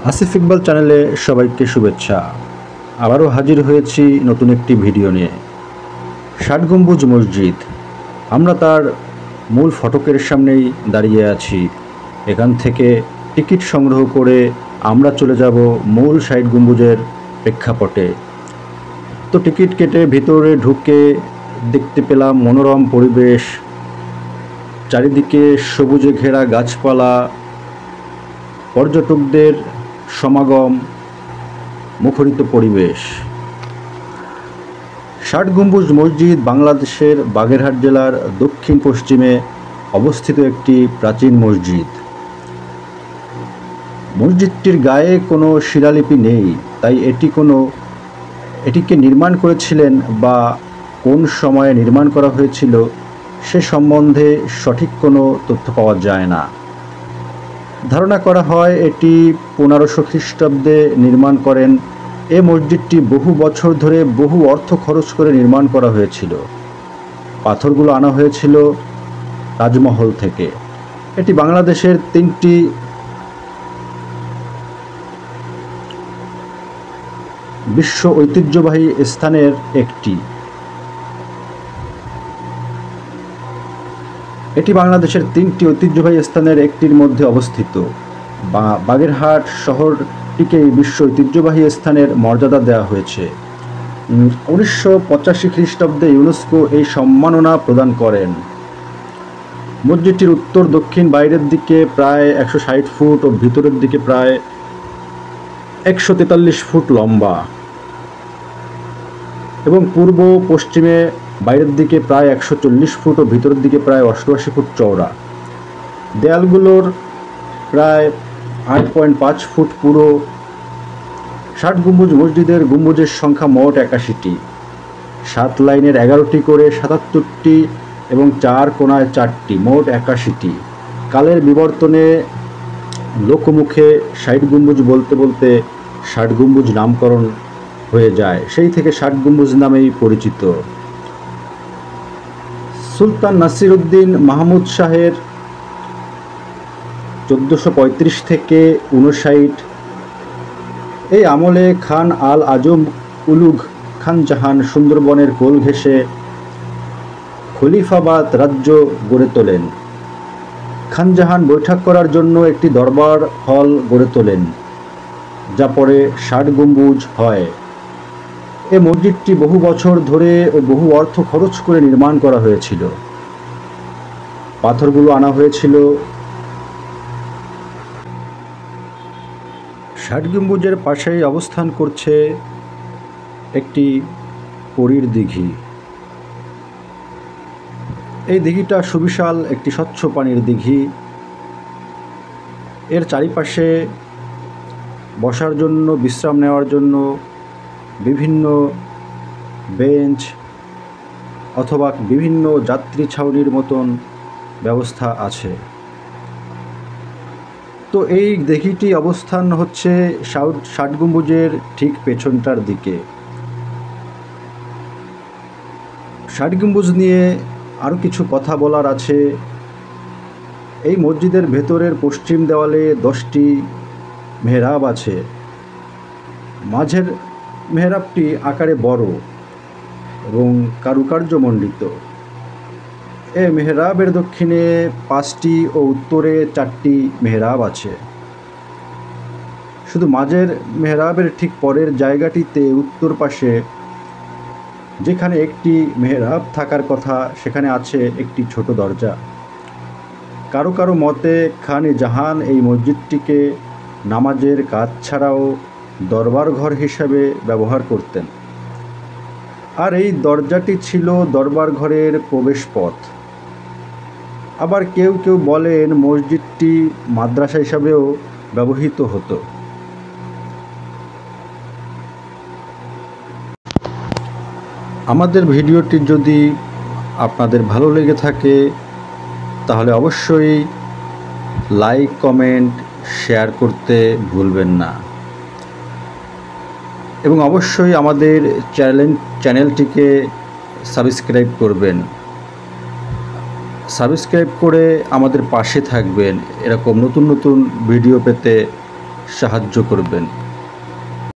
আসিফ ইকবাল চ্যানেলে সবাইকে শুভেচ্ছা। আবারও হাজির হয়েছি নতুন একটি ভিডিও নিয়ে। ৬০ গম্বুজ মসজিদ, আমরা তার মূল ফটকের সামনেই দাঁড়িয়ে আছি। এখান থেকে টিকিট সংগ্রহ করে আমরা চলে যাব মূল ৬০ গম্বুজের প্রেক্ষাপটে। তো টিকিট কেটে ভিতরে ঢুকে দেখতে পেলাম মনোরম পরিবেশ, চারিদিকে সবুজে ঘেরা গাছপালা, পর্যটকদের সমাগম, মুখরিত পরিবেশ। ৬০ গম্বুজ মসজিদ বাংলাদেশের বাগেরহাট জেলার দক্ষিণ পশ্চিমে অবস্থিত একটি প্রাচীন মসজিদ। মসজিদটির গায়ে কোনো শিলালিপি নেই, তাই এটিকে নির্মাণ করেছিলেন বা কোন সময়ে নির্মাণ করা হয়েছিল সে সম্বন্ধে সঠিক কোনো তথ্য পাওয়া যায় না। ধারণা করা হয় এটি 1500 খ্রিস্টাব্দে নির্মাণ করেন। এ মসজিদটি বহু বছর ধরে বহু অর্থ খরচ করে নির্মাণ করা হয়েছিল। পাথরগুলো আনা হয়েছিল তাজমহল থেকে। এটি বাংলাদেশের 3টি বিশ্ব ঐতিহ্যবাহী স্থানের একটি। এটি বাংলাদেশের 3টি ঐতিহ্যবাহী স্থানের একটির মধ্যে অবস্থিত। বাগেরহাট শহরটিকে বিশ্ব ঐতিহ্যবাহী স্থানের মর্যাদা দেওয়া হয়েছে। 1985 খ্রিস্টাব্দে ইউনেস্কো এই সম্মাননা প্রদান করেন। মসজিদটির উত্তর দক্ষিণ বাইরের দিকে প্রায় 160 ফুট ও ভিতরের দিকে প্রায় 143 ফুট লম্বা এবং পূর্ব পশ্চিমে বাইরের দিকে প্রায় 140 ফুট ও ভিতরের দিকে প্রায় 88 ফুট চওড়া। দেয়ালগুলোর প্রায় 8.5 ফুট পুরো। ৬০ গম্বুজ মসজিদের গম্বুজের সংখ্যা মোট 81টি। 7 লাইনের 11টি করে 77টি এবং 4 কোণায় 4টি, মোট 81টি। কালের বিবর্তনে লোকমুখে ৬০ গম্বুজ বলতে বলতে ৬০ গম্বুজ নামকরণ হয়ে যায়, সেই থেকে ৬০ গম্বুজ নামেই পরিচিত। সুলতান নাসিরউদ্দিন মাহমুদ শাহের 1435 থেকে 59 এই আমলে খান আল আজম উলুঘ খান জাহান সুন্দরবনের কোল ঘেঁষে খলিফাবাদ রাজ্য গড়ে তোলেন। খান জাহান বৈঠক করার জন্য একটি দরবার হল গড়ে তোলেন, যা পরে ৬০ গম্বুজ হয়। এ মসজিদটি বহু বছর ধরে ও বহু অর্থ খরচ করে নির্মাণ করা হয়েছিল। পাথরগুলো আনা হয়েছিল। ৬০ গম্বুজের পাশেই অবস্থান করছে একটি পরীর দিঘি। এই দিঘিটা সুবিশাল একটি স্বচ্ছ পানির দিঘি। এর চারিপাশে বসার জন্য, বিশ্রাম নেওয়ার জন্য বিভিন্ন বেঞ্চ অথবা বিভিন্ন যাত্রী ছাউনির মতন ব্যবস্থা আছে। তো এই দিঘিটি অবস্থান হচ্ছে ৬০ গম্বুজের ঠিক পেছনটার দিকে। ৬০ গম্বুজ নিয়ে আরও কিছু কথা বলার আছে। এই মসজিদের ভেতরের পশ্চিম দেওয়ালে 10টি মেহরাব আছে। মাঝের মেহরাবটি আকারে বড় এবং কারুকার্যমণ্ডিত। এ মেহরাবের দক্ষিণে 5টি ও উত্তরে 4টি মেহরাব আছে। শুধু মাঝের মেহরাবের ঠিক পরের জায়গাটিতে উত্তর পাশে যেখানে একটি মেহরাব থাকার কথা, সেখানে আছে একটি ছোট দরজা। কারো কারো মতে খান জাহান এই মসজিদটিকে নামাজের কাজ ছাড়াও দরবার ঘর হিসাবে ব্যবহার করতেন, আর এই দরজাটি ছিল দরবার ঘরের প্রবেশ পথ। আবার কেউ কেউ বলেন মসজিদটি মাদ্রাসা হিসাবেও ব্যবহৃত হতো। আমাদের ভিডিওটি যদি আপনাদের ভালো লেগে থাকে তাহলে অবশ্যই লাইক, কমেন্ট, শেয়ার করতে ভুলবেন না এবং অবশ্যই আমাদের চ্যানেলটিকে সাবস্ক্রাইব করবেন। সাবস্ক্রাইব করে আমাদের পাশে থাকবেন এরকম নতুন নতুন ভিডিও পেতে। সাহায্য করবেন।